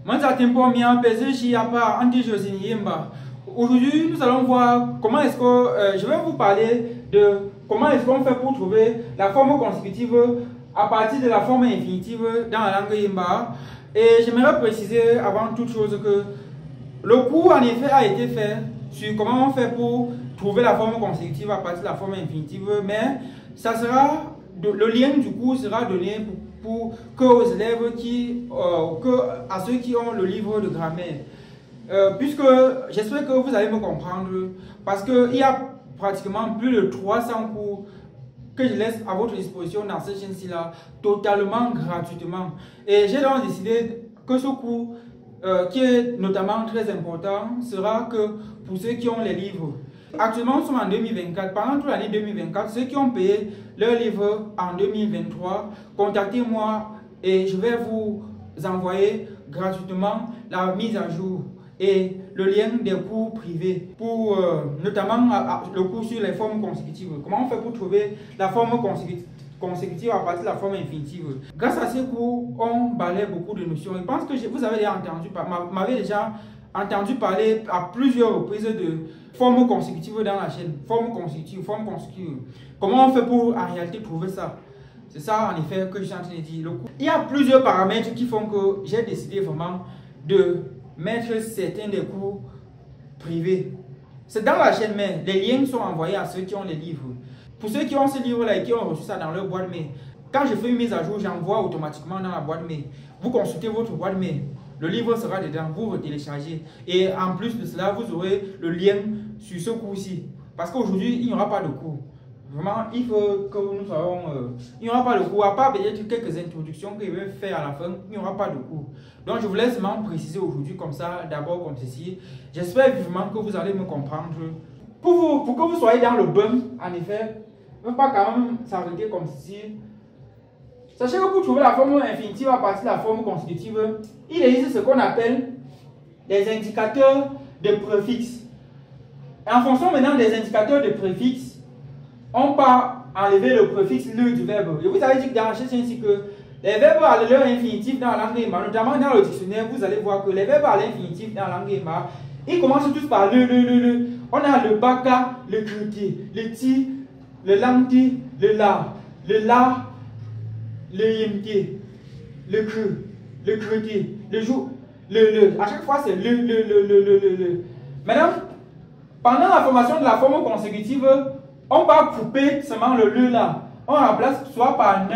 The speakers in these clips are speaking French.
Aujourd'hui, nous allons voir comment est-ce que je vais vous parler de comment est-ce qu'on fait pour trouver la forme consécutive à partir de la forme infinitive dans la langue Yimba. Et j'aimerais préciser avant toute chose que le cours en effet a été fait sur comment on fait pour trouver la forme consécutive à partir de la forme infinitive, mais ça sera le lien du cours sera donné aux élèves à ceux qui ont le livre de grammaire. Puisque j'espère que vous allez me comprendre, parce qu'il y a pratiquement plus de 300 cours que je laisse à votre disposition dans cette chaîne-ci là, totalement gratuitement. Et j'ai donc décidé que ce cours, qui est notamment très important, sera que pour ceux qui ont les livres. Actuellement, nous sommes en 2024. Pendant toute l'année 2024, ceux qui ont payé leur livre en 2023, contactez-moi et je vais vous envoyer gratuitement la mise à jour et le lien des cours privés pour notamment le cours sur les formes consécutives. Comment on fait pour trouver la forme consécutive à partir de la forme infinitive. Grâce à ces cours, on balaie beaucoup de notions. Je pense que vous avez déjà entendu parler à plusieurs reprises de formes consécutives dans la chaîne. Forme consécutive. Comment on fait pour en réalité trouver ça? C'est ça en effet que je suis en train de dire. Il y a plusieurs paramètres qui font que j'ai décidé vraiment de mettre certains des cours privés. C'est dans la chaîne, mais les liens sont envoyés à ceux qui ont les livres. Pour ceux qui ont ce livre-là et qui ont reçu ça dans leur boîte mail, quand je fais une mise à jour, j'envoie automatiquement dans la boîte mail. Vous consultez votre boîte mail, le livre sera dedans, vous téléchargez. Et en plus de cela, vous aurez le lien sur ce cours-ci. Parce qu'aujourd'hui, il n'y aura pas de cours. Vraiment, il faut que nous soyons... il n'y aura pas de cours, à part peut-être quelques introductions que je vais faire à la fin, il n'y aura pas de cours. Donc, je vous laisse m'en préciser aujourd'hui comme ça, d'abord comme ceci. J'espère vivement que vous allez me comprendre. Pour que vous soyez dans le bain, en effet, ne pas quand même s'arrêter comme ceci. Sachez que pour trouver la forme infinitive à partir de la forme consécutive, il existe ce qu'on appelle les indicateurs de préfixe. Et en fonction maintenant des indicateurs de préfixe, on peut enlever le préfixe le du verbe. Et vous avez dit que dans la chaîne ainsi que les verbes à leur infinitif dans la langue Yimba, notamment dans le dictionnaire, vous allez voir que les verbes à l'infinitif dans la langue Yimba, ils commencent tous par le. On a le baka, le kriti, le ti, le lamti, le la, le yimti, le cru, le kriti, le jou, le. À chaque fois, c'est le. Maintenant, pendant la formation de la forme consécutive, on va couper seulement le là. On remplace soit par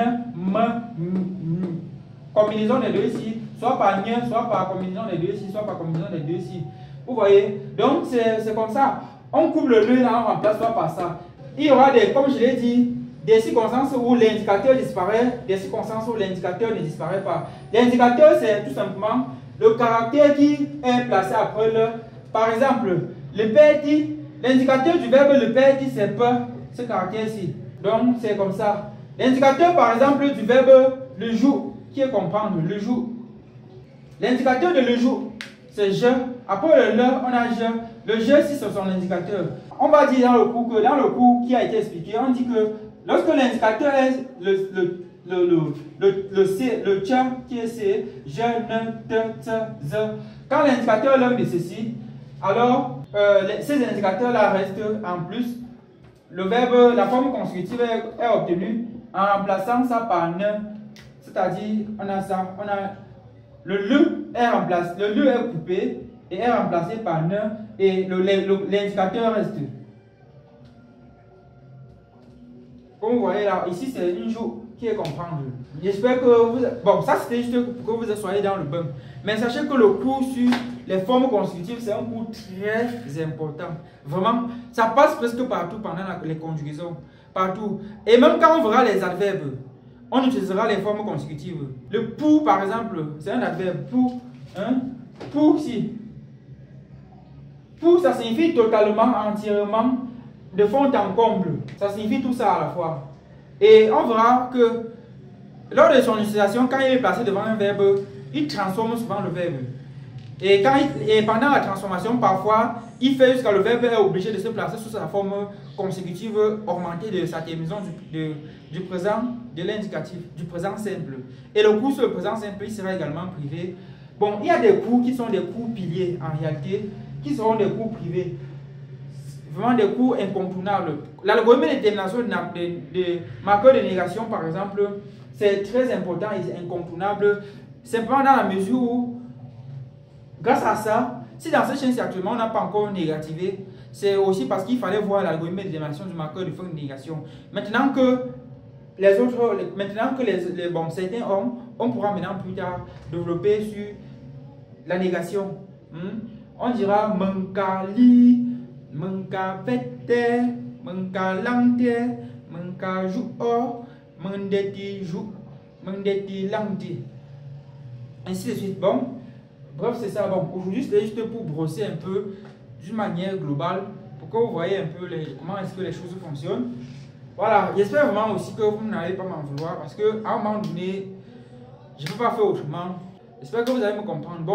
combinaison des deux ici, soit par soit par combinaison des deux ici, soit par combinaison des deux ici. Vous voyez? Donc, c'est comme ça. On coupe le là, on remplace soit par ça. Il y aura des, comme je l'ai dit, des circonstances où l'indicateur disparaît, des circonstances où l'indicateur ne disparaît pas. L'indicateur, c'est tout simplement le caractère qui est placé après le. Par exemple, le petit, l'indicateur du verbe le petit, c'est pas ce caractère-ci. Donc, c'est comme ça. L'indicateur, par exemple, du verbe le jour, qui est comprendre, le jour. L'indicateur de le jour, c'est je. Après le on a je. Le je, si c'est son indicateur. On va dire dans le cours que, dans le cours qui a été expliqué, on dit que lorsque l'indicateur est le C, le tien qui est C, je, ne, te, ze. Quand l'indicateur est l'un de ceci, alors ces indicateurs-là restent en plus. Le verbe, la forme consécutive est obtenue en remplaçant ça par ne. C'est-à-dire, on a ça, on a le est remplacé, le est coupé et est remplacé par ne et l'indicateur reste. Comme vous voyez là, ici c'est une jour qui est comprendre. J'espère que vous... Bon, ça c'était juste pour que vous soyez dans le bain. Mais sachez que le cours sur les formes consécutives, c'est un cours très important. Vraiment, ça passe presque partout pendant les conjugaisons. Partout. Et même quand on verra les adverbes, on utilisera les formes consécutives. Le pour, par exemple, c'est un adverbe. Pour, hein? Pour, si. Pour, ça signifie totalement, entièrement, de fond en comble. Ça signifie tout ça à la fois. Et on verra que lors de son utilisation, quand il est placé devant un verbe, il transforme souvent le verbe. Et pendant la transformation, parfois, il fait jusqu'à le verbe est obligé de se placer sous sa forme consécutive augmentée de sa terminaison du présent, de l'indicatif, du présent simple. Et le cours sur le présent simple, il sera également privé. Bon, il y a des cours qui sont des cours piliers en réalité, qui seront des cours privés. Vraiment des cours incontournables. L'algorithme de détermination de marqueurs de négation, par exemple, c'est très important et incontournable. Simplement dans la mesure où, grâce à ça, si dans cette chaîne actuellement on n'a pas encore négativé, c'est aussi parce qu'il fallait voir l'algorithme de détermination du marqueur de forme de négation. Maintenant que les autres, certains hommes, on pourra maintenant plus tard développer sur la négation. On dira Mankali. Mengka vete, mengka langte, mengka juo, mendeti ju, mendeti langti. Ainsi de suite. Bon, bref, c'est ça. Bon, aujourd'hui, c'était juste pour brosser un peu d'une manière globale pour que vous voyez un peu comment est-ce que les choses fonctionnent. Voilà, j'espère vraiment aussi que vous n'allez pas m'en vouloir parce qu'à un moment donné, je ne peux pas faire autrement. J'espère que vous allez me comprendre. Bon.